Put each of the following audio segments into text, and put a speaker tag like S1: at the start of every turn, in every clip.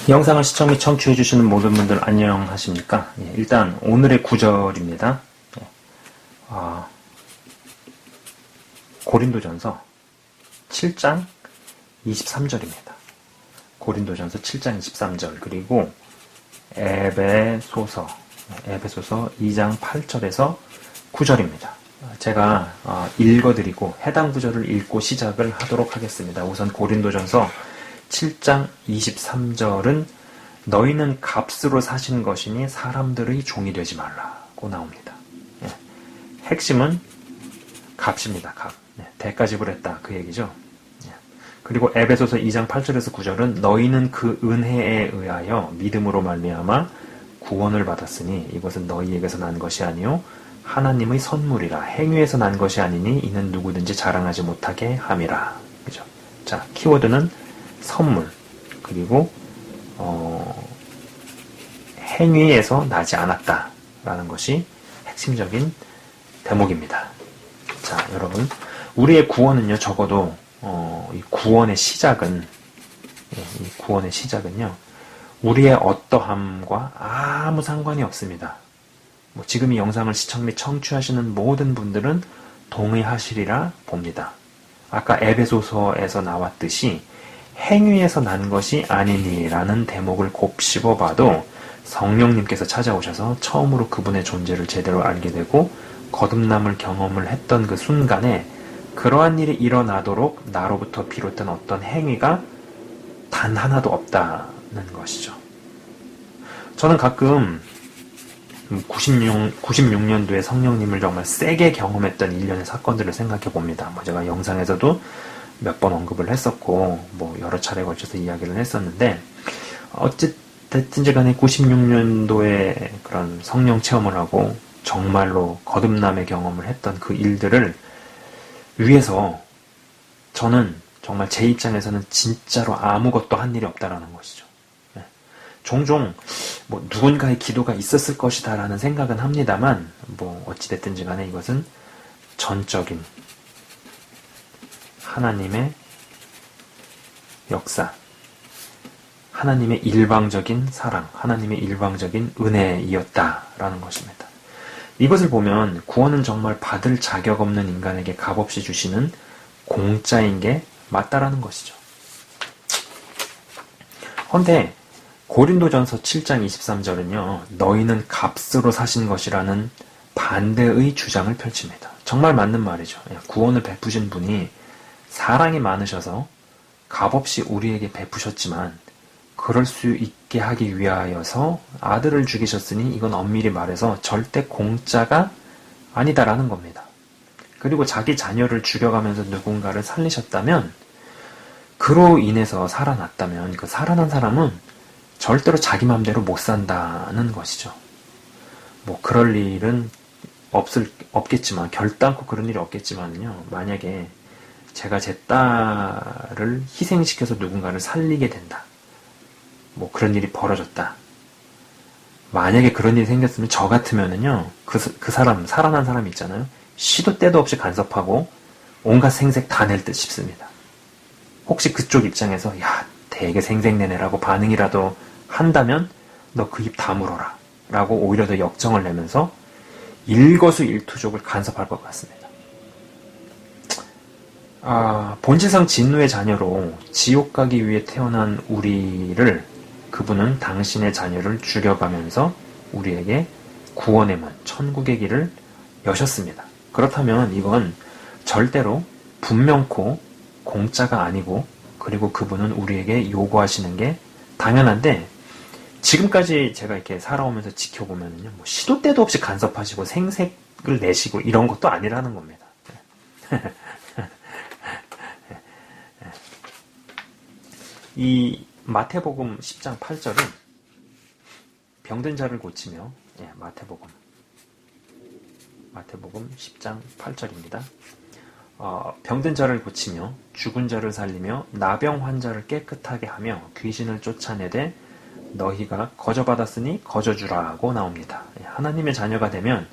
S1: 영상을 시청 및 청취해주시는 모든 분들 안녕하십니까? 일단 오늘의 구절입니다. 고린도전서 7장 23절입니다. 고린도전서 7장 23절 그리고 에베소서 2장 8절에서 9절입니다. 제가 읽어드리고 해당 구절을 읽고 시작을 하도록 하겠습니다. 우선 고린도전서 7장 23절은 너희는 값으로 사신 것이니 사람들의 종이 되지 말라고 나옵니다. 핵심은 값입니다. 값. 대가 지불했다 그 얘기죠. 그리고 에베소서 2장 8절에서 9절은 너희는 그 은혜에 의하여 믿음으로 말미암아 구원을 받았으니 이것은 너희에게서 난 것이 아니요 하나님의 선물이라 행위에서 난 것이 아니니 이는 누구든지 자랑하지 못하게 함이라. 그죠? 자, 키워드는 선물 그리고 행위에서 나지 않았다라는 것이 핵심적인 대목입니다. 자, 여러분, 우리의 구원은요 적어도 이 구원의 시작은요 우리의 어떠함과 아무 상관이 없습니다. 지금 이 영상을 시청 및 청취하시는 모든 분들은 동의하시리라 봅니다. 아까 에베소서에서 나왔듯이 행위에서 난 것이 아니니라는 대목을 곱씹어 봐도 성령님께서 찾아오셔서 처음으로 그분의 존재를 제대로 알게 되고 거듭남을 경험을 했던 그 순간에 그러한 일이 일어나도록 나로부터 비롯된 어떤 행위가 단 하나도 없다는 것이죠. 저는 가끔 96년도에 성령님을 정말 세게 경험했던 일련의 사건들을 생각해 봅니다. 제가 영상에서도 몇 번 언급을 했었고 여러 차례에 걸쳐서 이야기를 했었는데 어쨌든지 간에 96년도에 그런 성령 체험을 하고 정말로 거듭남의 경험을 했던 그 일들을 위해서 저는 정말 제 입장에서는 진짜로 아무것도 한 일이 없다라는 것이죠. 종종 누군가의 기도가 있었을 것이다 라는 생각은 합니다만 어찌됐든지 간에 이것은 전적인 하나님의 역사, 하나님의 일방적인 사랑, 하나님의 일방적인 은혜이었다라는 것입니다. 이것을 보면 구원은 정말 받을 자격 없는 인간에게 값없이 주시는 공짜인 게 맞다라는 것이죠. 그런데 고린도전서 7장 23절은요. 너희는 값으로 사신 것이라는 반대의 주장을 펼칩니다. 정말 맞는 말이죠. 구원을 베푸신 분이 사랑이 많으셔서 값없이 우리에게 베푸셨지만 그럴 수 있게 하기 위하여서 아들을 죽이셨으니 이건 엄밀히 말해서 절대 공짜가 아니다라는 겁니다. 그리고 자기 자녀를 죽여가면서 누군가를 살리셨다면 그로 인해서 살아났다면 그 살아난 사람은 절대로 자기 맘대로 못 산다는 것이죠. 그럴 일은 없겠지만 결단코 그런 일이 없겠지만요. 만약에 제가 제 딸을 희생시켜서 누군가를 살리게 된다. 그런 일이 벌어졌다. 만약에 그런 일이 생겼으면 저 같으면은요, 그 사람, 살아난 사람 있잖아요. 시도 때도 없이 간섭하고 온갖 생색 다 낼 듯 싶습니다. 혹시 그쪽 입장에서 되게 생색내네라고 반응이라도 한다면 너 그 입 다물어라 라고 오히려 더 역정을 내면서 일거수일투족을 간섭할 것 같습니다. 본질상 진노의 자녀로 지옥 가기 위해 태어난 우리를 그분은 당신의 자녀를 죽여가면서 우리에게 구원의 문, 천국의 길을 여셨습니다. 그렇다면 이건 절대로 분명코 공짜가 아니고 그리고 그분은 우리에게 요구하시는 게 당연한데 지금까지 제가 이렇게 살아오면서 지켜보면요, 시도 때도 없이 간섭하시고 생색을 내시고 이런 것도 아니라는 겁니다. 이 마태복음 10장 8절은 병든 자를 고치며 마태복음 10장 8절입니다. 병든 자를 고치며 죽은 자를 살리며 나병 환자를 깨끗하게 하며 귀신을 쫓아내되 너희가 거저받았으니 거저주라고 나옵니다. 하나님의 자녀가 되면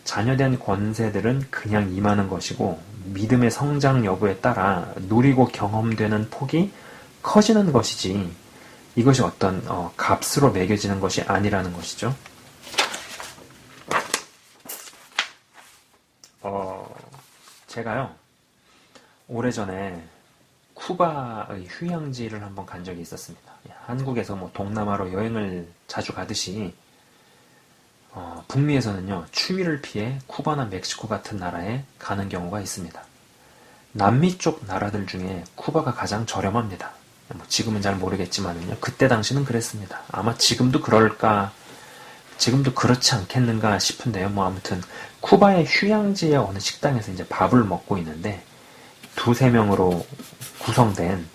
S1: 자녀된 권세들은 그냥 임하는 것이고 믿음의 성장 여부에 따라 누리고 경험되는 폭이 커지는 것이지 이것이 어떤 값으로 매겨지는 것이 아니라는 것이죠. 제가요, 오래전에 쿠바의 휴양지를 한번 간 적이 있었습니다. 한국에서 뭐 동남아로 여행을 자주 가듯이 북미에서는요, 추위를 피해 쿠바나 멕시코 같은 나라에 가는 경우가 있습니다. 남미 쪽 나라들 중에 쿠바가 가장 저렴합니다. 뭐 지금은 잘 모르겠지만요, 그때 당시는 그랬습니다. 아마 지금도 그럴까, 지금도 그렇지 않겠는가 싶은데요. 뭐 아무튼 쿠바의 휴양지의 어느 식당에서 이제 밥을 먹고 있는데 두세 명으로 구성된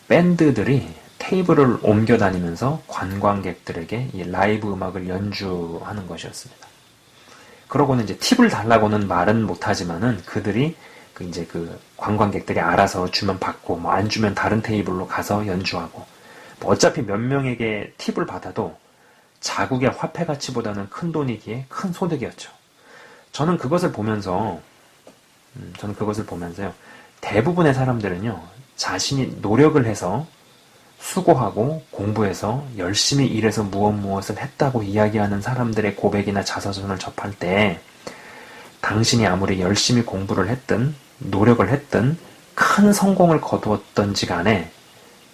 S1: 밴드들이 테이블을 옮겨 다니면서 관광객들에게 이 라이브 음악을 연주하는 것이었습니다. 그러고는 이제 팁을 달라고는 말은 못하지만은 그들이 이제 그 관광객들이 알아서 주면 받고 뭐 안 주면 다른 테이블로 가서 연주하고 뭐 어차피 몇 명에게 팁을 받아도 자국의 화폐 가치보다는 큰 돈이기에 큰 소득이었죠. 저는 그것을 보면서요, 대부분의 사람들은요, 자신이 노력을 해서 수고하고 공부해서 열심히 일해서 무엇을 했다고 이야기하는 사람들의 고백이나 자서전을 접할 때 당신이 아무리 열심히 공부를 했든 노력을 했든 큰 성공을 거두었던지 간에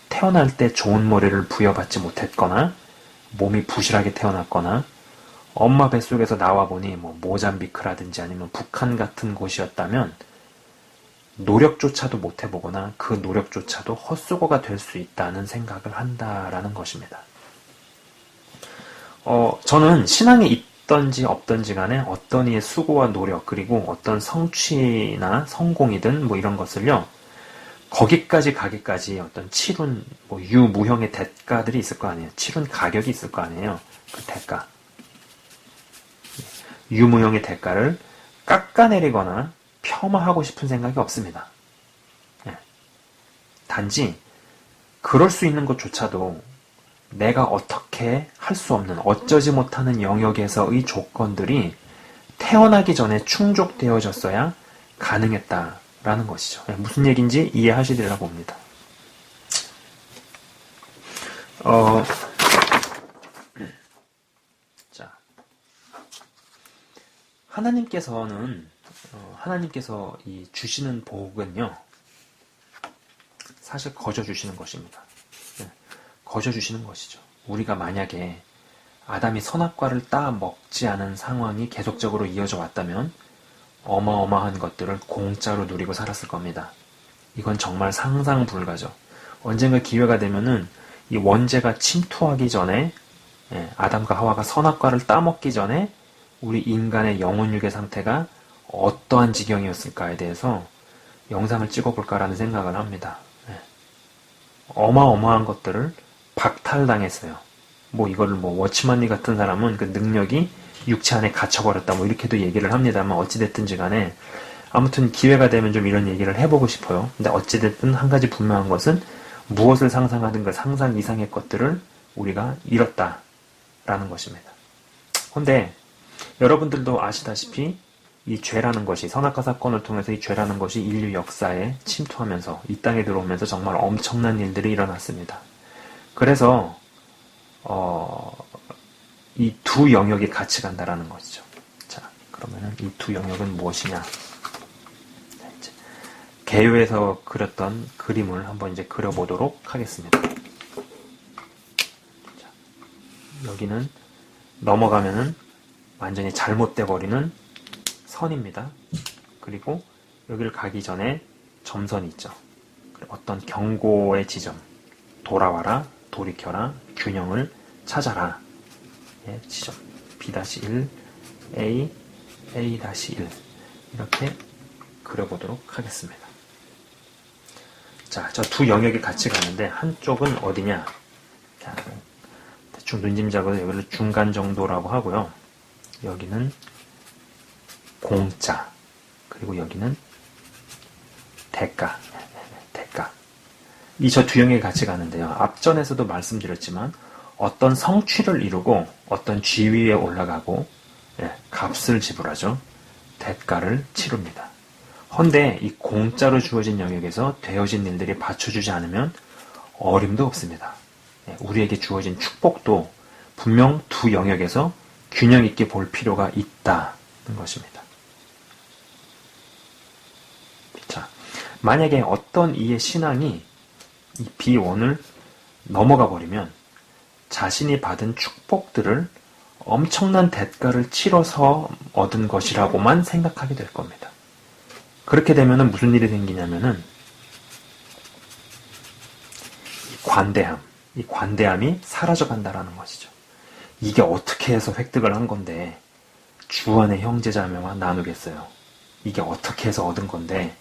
S1: 태어날 때 좋은 머리를 부여받지 못했거나 몸이 부실하게 태어났거나 엄마 뱃속에서 나와보니 뭐 모잠비크라든지 아니면 북한 같은 곳이었다면 노력조차도 못해보거나 그 노력조차도 헛수고가 될 수 있다는 생각을 한다라는 것입니다. 저는 신앙이 있던지 없던지 간에 어떤 이의 수고와 노력 그리고 어떤 성취나 성공이든 뭐 이런 것을요, 거기까지 가기까지 어떤 치룬 뭐 유무형의 대가들이 있을 거 아니에요. 치룬 가격이 있을 거 아니에요. 그 대가, 유무형의 대가를 깎아내리거나 폄하하고 싶은 생각이 없습니다. 단지 그럴 수 있는 것조차도 내가 어떻게 할 수 없는 어쩌지 못하는 영역에서의 조건들이 태어나기 전에 충족되어졌어야 가능했다라는 것이죠. 무슨 얘기인지 이해하시리라 봅니다. 자, 하나님께서 이 주시는 복은요, 사실 거저 주시는 것입니다. 거저 주시는 것이죠. 우리가 만약에 아담이 선악과를 따 먹지 않은 상황이 계속적으로 이어져 왔다면 어마어마한 것들을 공짜로 누리고 살았을 겁니다. 이건 정말 상상 불가죠. 언젠가 기회가 되면은 이 원죄가 침투하기 전에, 아담과 하와가 선악과를 따먹기 전에 우리 인간의 영혼육의 상태가 어떠한 지경이었을까에 대해서 영상을 찍어볼까라는 생각을 합니다. 어마어마한 것들을 박탈당했어요. 뭐 이거를 뭐 워치만니 같은 사람은 그 능력이 육체 안에 갇혀버렸다 뭐 이렇게도 얘기를 합니다만, 어찌됐든지 간에 아무튼 기회가 되면 좀 이런 얘기를 해보고 싶어요. 근데 어찌됐든 한 가지 분명한 것은 무엇을 상상하든 그 상상 이상의 것들을 우리가 잃었다라는 것입니다. 근데 여러분들도 아시다시피 이 죄라는 것이, 선악과 사건을 통해서 이 죄라는 것이 인류 역사에 침투하면서 이 땅에 들어오면서 정말 엄청난 일들이 일어났습니다. 그래서 이 두 영역이 같이 간다라는 것이죠. 자, 그러면은 이 두 영역은 무엇이냐? 이제 개요에서 그렸던 그림을 한번 이제 그려보도록 하겠습니다. 자, 여기는 넘어가면은 완전히 잘못돼 버리는 선입니다. 그리고 여기를 가기 전에 점선이 있죠. 어떤 경고의 지점, 돌아와라, 돌이켜라, 균형을 찾아라. 지점 B-1, A, A-1 이렇게 그려보도록 하겠습니다. 자, 저 두 영역이 같이 가는데 한쪽은 어디냐? 자, 대충 눈짐작으로 여기를 중간 정도라고 하고요. 여기는 공짜, 그리고 여기는 대가. 이 저 두 영역이 같이 가는데요. 앞전에서도 말씀드렸지만 어떤 성취를 이루고 어떤 지위에 올라가고 값을 지불하죠. 대가를 치릅니다. 헌데 이 공짜로 주어진 영역에서 되어진 일들이 받쳐주지 않으면 어림도 없습니다. 우리에게 주어진 축복도 분명 두 영역에서 균형 있게 볼 필요가 있다는 것입니다. 자, 만약에 어떤 이의 신앙이 이 B1을 넘어가 버리면 자신이 받은 축복들을 엄청난 대가를 치러서 얻은 것이라고만 생각하게 될 겁니다. 그렇게 되면 무슨 일이 생기냐면은 이 관대함이 사라져간다라는 것이죠. 이게 어떻게 해서 획득을 한 건데 주안의 형제자매와 나누겠어요. 이게 어떻게 해서 얻은 건데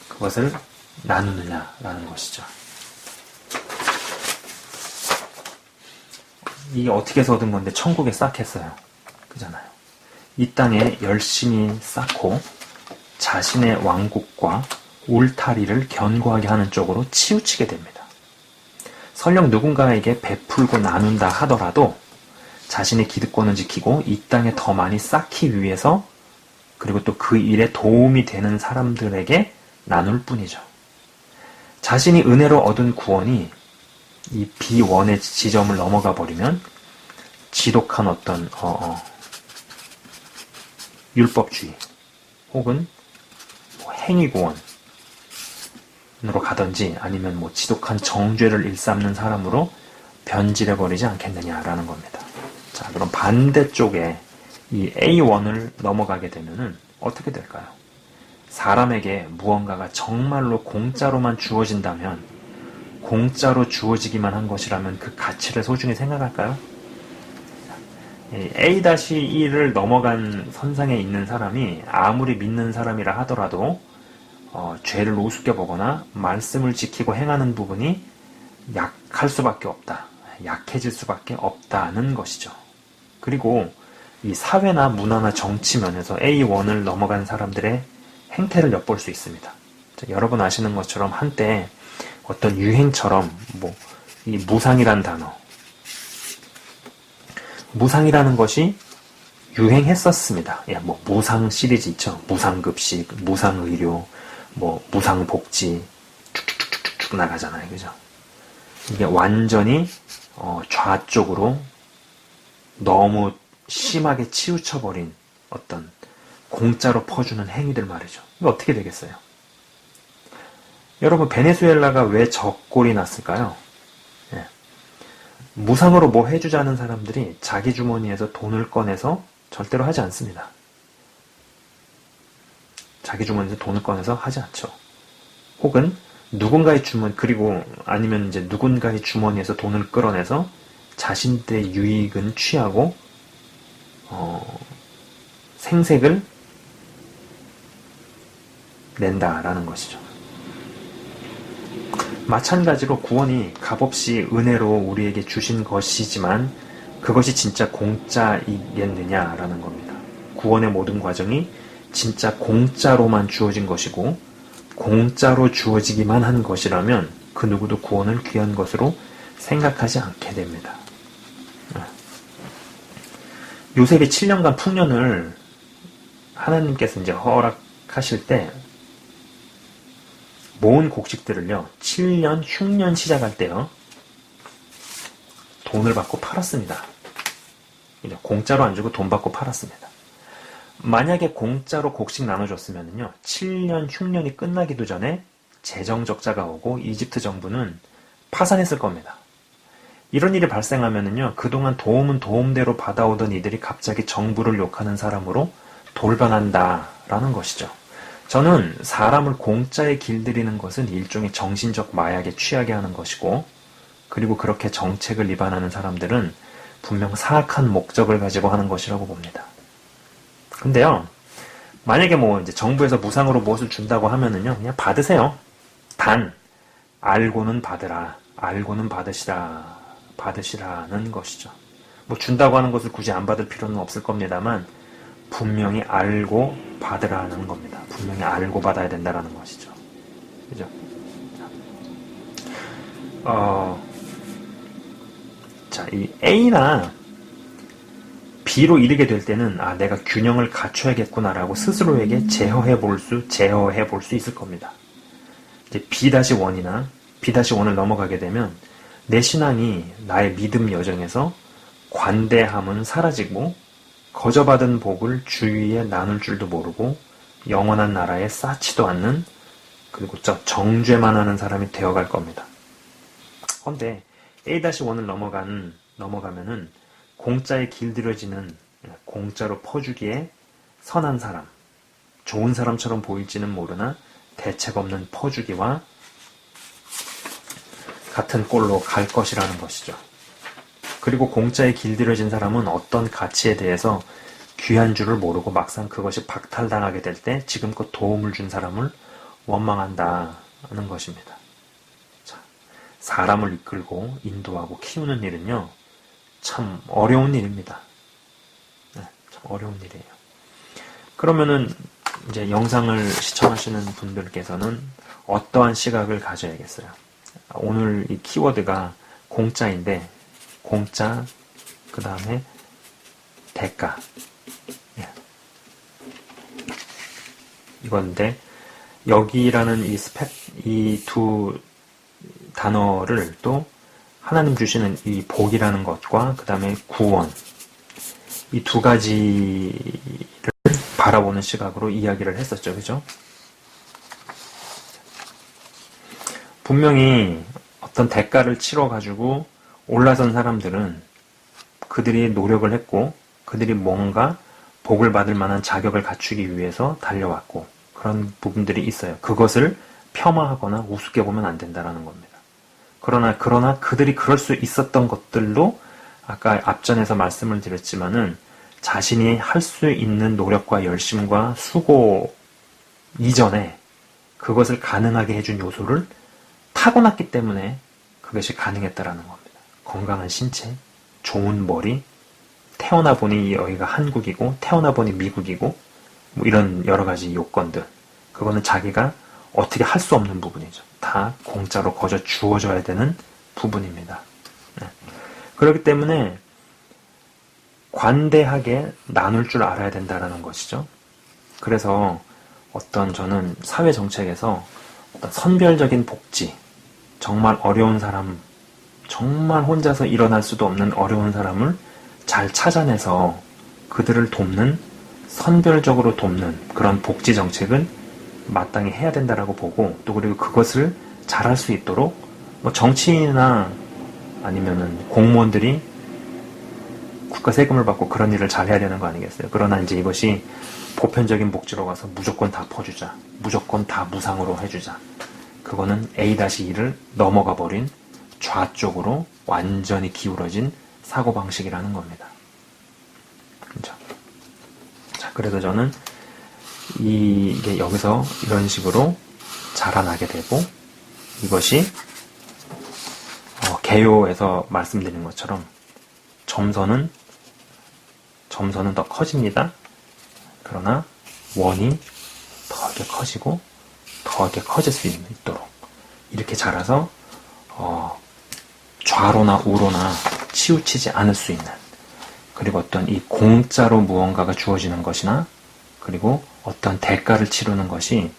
S1: 그것을 나누느냐라는 것이죠. 이게 어떻게 해서 얻은 건데 천국에 쌓겠어요. 그잖아요. 이 땅에 열심히 쌓고 자신의 왕국과 울타리를 견고하게 하는 쪽으로 치우치게 됩니다. 설령 누군가에게 베풀고 나눈다 하더라도 자신의 기득권을 지키고 이 땅에 더 많이 쌓기 위해서 그리고 또 그 일에 도움이 되는 사람들에게 나눌 뿐이죠. 자신이 은혜로 얻은 구원이 이 B1의 지점을 넘어가 버리면 지독한 어떤 율법주의 혹은 행위구원으로 가든지 아니면 지독한 정죄를 일삼는 사람으로 변질해버리지 않겠느냐라는 겁니다. 자, 그럼 반대쪽에 이 A1을 넘어가게 되면은 어떻게 될까요? 사람에게 무언가가 정말로 공짜로만 주어진다면 공짜로 주어지기만 한 것이라면 그 가치를 소중히 생각할까요? A-1을 넘어간 선상에 있는 사람이 아무리 믿는 사람이라 하더라도 죄를 우습게 보거나 말씀을 지키고 행하는 부분이 약할 수밖에 없다. 약해질 수밖에 없다는 것이죠. 그리고 이 사회나 문화나 정치 면에서 A1을 넘어간 사람들의 행태를 엿볼 수 있습니다. 자, 여러분 아시는 것처럼 한때 어떤 유행처럼 이 무상이란 단어, 무상이라는 것이 유행했었습니다. 무상 시리즈 있죠. 무상급식, 무상의료, 무상복지 쭉쭉쭉쭉 나가잖아요. 그죠? 이게 완전히 좌쪽으로 너무 심하게 치우쳐버린 어떤 공짜로 퍼주는 행위들 말이죠. 이거 어떻게 되겠어요? 여러분, 베네수엘라가 왜 적골이 났을까요? 무상으로 뭐 해주자는 사람들이 자기 주머니에서 돈을 꺼내서 절대로 하지 않습니다. 자기 주머니에서 돈을 꺼내서 하지 않죠. 혹은 누군가의 주머니, 그리고 아니면 이제 누군가의 주머니에서 돈을 끌어내서 자신들의 유익은 취하고 생색을 낸다라는 것이죠. 마찬가지로 구원이 값없이 은혜로 우리에게 주신 것이지만 그것이 진짜 공짜이겠느냐라는 겁니다. 구원의 모든 과정이 진짜 공짜로만 주어진 것이고 공짜로 주어지기만 한 것이라면 그 누구도 구원을 귀한 것으로 생각하지 않게 됩니다. 요셉이 7년간 풍년을 하나님께서 이제 허락하실 때 모은 곡식들을요, 7년, 흉년 시작할 때요, 돈을 받고 팔았습니다. 공짜로 안 주고 돈 받고 팔았습니다. 만약에 공짜로 곡식 나눠줬으면요, 7년, 흉년이 끝나기도 전에 재정 적자가 오고 이집트 정부는 파산했을 겁니다. 이런 일이 발생하면은요, 그동안 도움은 도움대로 받아오던 이들이 갑자기 정부를 욕하는 사람으로 돌변한다라는 것이죠. 저는 사람을 공짜에 길들이는 것은 일종의 정신적 마약에 취하게 하는 것이고, 그리고 그렇게 정책을 위반하는 사람들은 분명 사악한 목적을 가지고 하는 것이라고 봅니다. 근데요, 만약에 이제 정부에서 무상으로 무엇을 준다고 하면은요, 그냥 받으세요. 단, 알고는 받으라, 알고는 받으시라는 것이죠. 준다고 하는 것을 굳이 안 받을 필요는 없을 겁니다만, 분명히 알고 받으라는 겁니다. 분명히 알고 받아야 된다는 것이죠. 그죠? 자, 이 A나 B로 이르게 될 때는, 내가 균형을 갖춰야겠구나라고 스스로에게 제어해 볼 수 있을 겁니다. 이제 B-1이나 B-1을 넘어가게 되면 내 신앙이 나의 믿음 여정에서 관대함은 사라지고 거저받은 복을 주위에 나눌 줄도 모르고 영원한 나라에 쌓지도 않는, 그리고 정죄만 하는 사람이 되어갈 겁니다. 그런데 A-1을 넘어가면은 공짜에 길들여지는, 공짜로 퍼주기에 선한 사람, 좋은 사람처럼 보일지는 모르나 대책 없는 퍼주기와 같은 꼴로 갈 것이라는 것이죠. 그리고 공짜에 길들여진 사람은 어떤 가치에 대해서 귀한 줄을 모르고 막상 그것이 박탈당하게 될 때 지금껏 도움을 준 사람을 원망한다는 것입니다. 자, 사람을 이끌고 인도하고 키우는 일은요, 참 어려운 일입니다. 네, 참 어려운 일이에요. 그러면은 이제 영상을 시청하시는 분들께서는 어떠한 시각을 가져야겠어요? 오늘 이 키워드가 공짜인데, 공짜, 그 다음에 대가. 예. 이건데, 여기라는 이 두 단어를 또 하나님 주시는 이 복이라는 것과 그 다음에 구원, 이 두 가지를 바라보는 시각으로 이야기를 했었죠. 그죠? 분명히 어떤 대가를 치러가지고 올라선 사람들은 그들이 노력을 했고 그들이 뭔가 복을 받을 만한 자격을 갖추기 위해서 달려왔고 그런 부분들이 있어요. 그것을 폄하하거나 우습게 보면 안 된다는 겁니다. 그러나 그들이 그럴 수 있었던 것들도 아까 앞전에서 말씀을 드렸지만은 자신이 할 수 있는 노력과 열심과 수고 이전에 그것을 가능하게 해준 요소를 타고났기 때문에 그것이 가능했다라는 겁니다. 건강한 신체, 좋은 머리, 태어나 보니 여기가 한국이고 태어나 보니 미국이고 뭐 이런 여러 가지 요건들, 그거는 자기가 어떻게 할 수 없는 부분이죠. 다 공짜로 거저 주어져야 되는 부분입니다. 네. 그렇기 때문에 관대하게 나눌 줄 알아야 된다는 것이죠. 그래서 저는 사회 정책에서 어떤 선별적인 복지, 정말 어려운 사람, 정말 혼자서 일어날 수도 없는 어려운 사람을 잘 찾아내서 그들을 돕는, 선별적으로 돕는 그런 복지 정책은 마땅히 해야 된다라고 보고, 또 그리고 그것을 잘할 수 있도록 뭐 정치인이나 아니면은 공무원들이 국가 세금을 받고 그런 일을 잘 해야 되는 거 아니겠어요? 그러나 이제 이것이 보편적인 복지로 가서 무조건 다 퍼주자, 무조건 다 무상으로 해주자, 그거는 A-2를 넘어가 버린 좌쪽으로 완전히 기울어진 사고방식이라는 겁니다. 그렇죠? 자, 그래서 저는 이게 여기서 이런 식으로 자라나게 되고, 이것이 개요에서 말씀드린 것처럼 점선은 더 커집니다. 그러나 원이 더 이렇게 커지고 더 이렇게 커질 수 있도록 이렇게 자라서 좌로나 우로나 치우치지 않을 수 있는, 그리고 어떤 이 공짜로 무언가가 주어지는 것이나 그리고 어떤 대가를 치르는 것이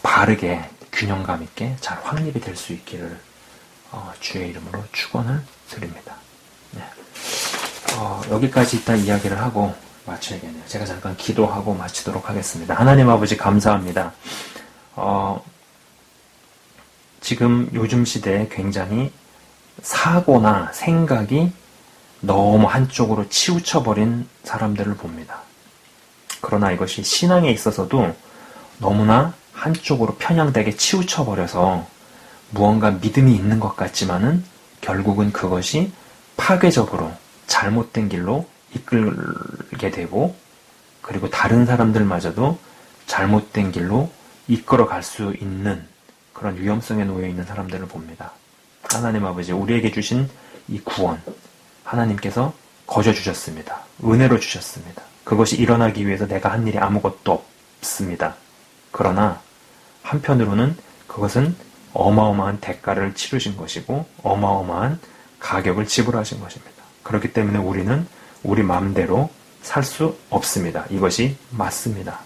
S1: 바르게 균형감 있게 잘 확립이 될 수 있기를 주의 이름으로 축원을 드립니다. 네. 여기까지 일단 이야기를 하고 마쳐야겠네요. 제가 잠깐 기도하고 마치도록 하겠습니다. 하나님 아버지 감사합니다. 지금 요즘 시대에 굉장히 사고나 생각이 너무 한쪽으로 치우쳐버린 사람들을 봅니다. 그러나 이것이 신앙에 있어서도 너무나 한쪽으로 편향되게 치우쳐버려서 무언가 믿음이 있는 것 같지만은 결국은 그것이 파괴적으로 잘못된 길로 이끌게 되고, 그리고 다른 사람들마저도 잘못된 길로 이끌어갈 수 있는 그런 위험성에 놓여 있는 사람들을 봅니다. 하나님 아버지, 우리에게 주신 이 구원, 하나님께서 거저 주셨습니다. 은혜로 주셨습니다. 그것이 일어나기 위해서 내가 한 일이 아무것도 없습니다. 그러나 한편으로는 그것은 어마어마한 대가를 치르신 것이고 어마어마한 가격을 지불하신 것입니다. 그렇기 때문에 우리는 우리 마음대로 살 수 없습니다. 이것이 맞습니다.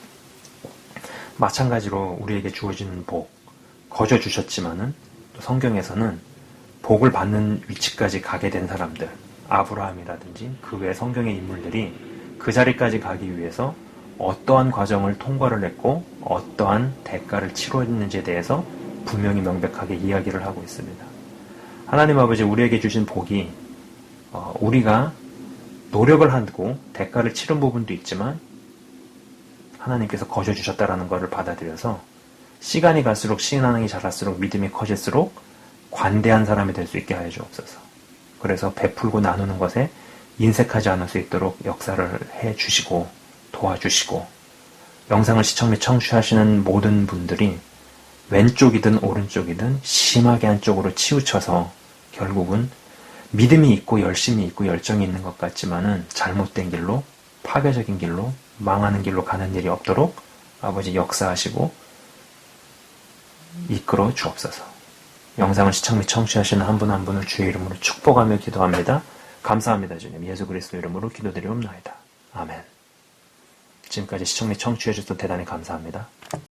S1: 마찬가지로 우리에게 주어지는 복, 거저 주셨지만은 성경에서는 복을 받는 위치까지 가게 된 사람들, 아브라함이라든지 그 외 성경의 인물들이 그 자리까지 가기 위해서 어떠한 과정을 통과를 했고 어떠한 대가를 치렀는지에 대해서 분명히 명백하게 이야기를 하고 있습니다. 하나님 아버지 우리에게 주신 복이 우리가 노력을 하고 대가를 치른 부분도 있지만 하나님께서 거저 주셨다라는 것을 받아들여서 시간이 갈수록 신앙이 자랄수록 믿음이 커질수록 관대한 사람이 될 수 있게 하여 주옵소서. 그래서 베풀고 나누는 것에 인색하지 않을 수 있도록 역사를 해주시고 도와주시고 영상을 시청 및 청취하시는 모든 분들이 왼쪽이든 오른쪽이든 심하게 한쪽으로 치우쳐서 결국은 믿음이 있고 열심이 있고 열정이 있는 것 같지만은 잘못된 길로 파괴적인 길로 망하는 길로 가는 일이 없도록 아버지 역사하시고 이끌어 주옵소서. 영상을 시청 및 청취하시는 한 분 한 분을 주의 이름으로 축복하며 기도합니다. 감사합니다. 주님 예수 그리스도 이름으로 기도드리옵나이다. 아멘. 지금까지 시청 및 청취해 주셔서 대단히 감사합니다.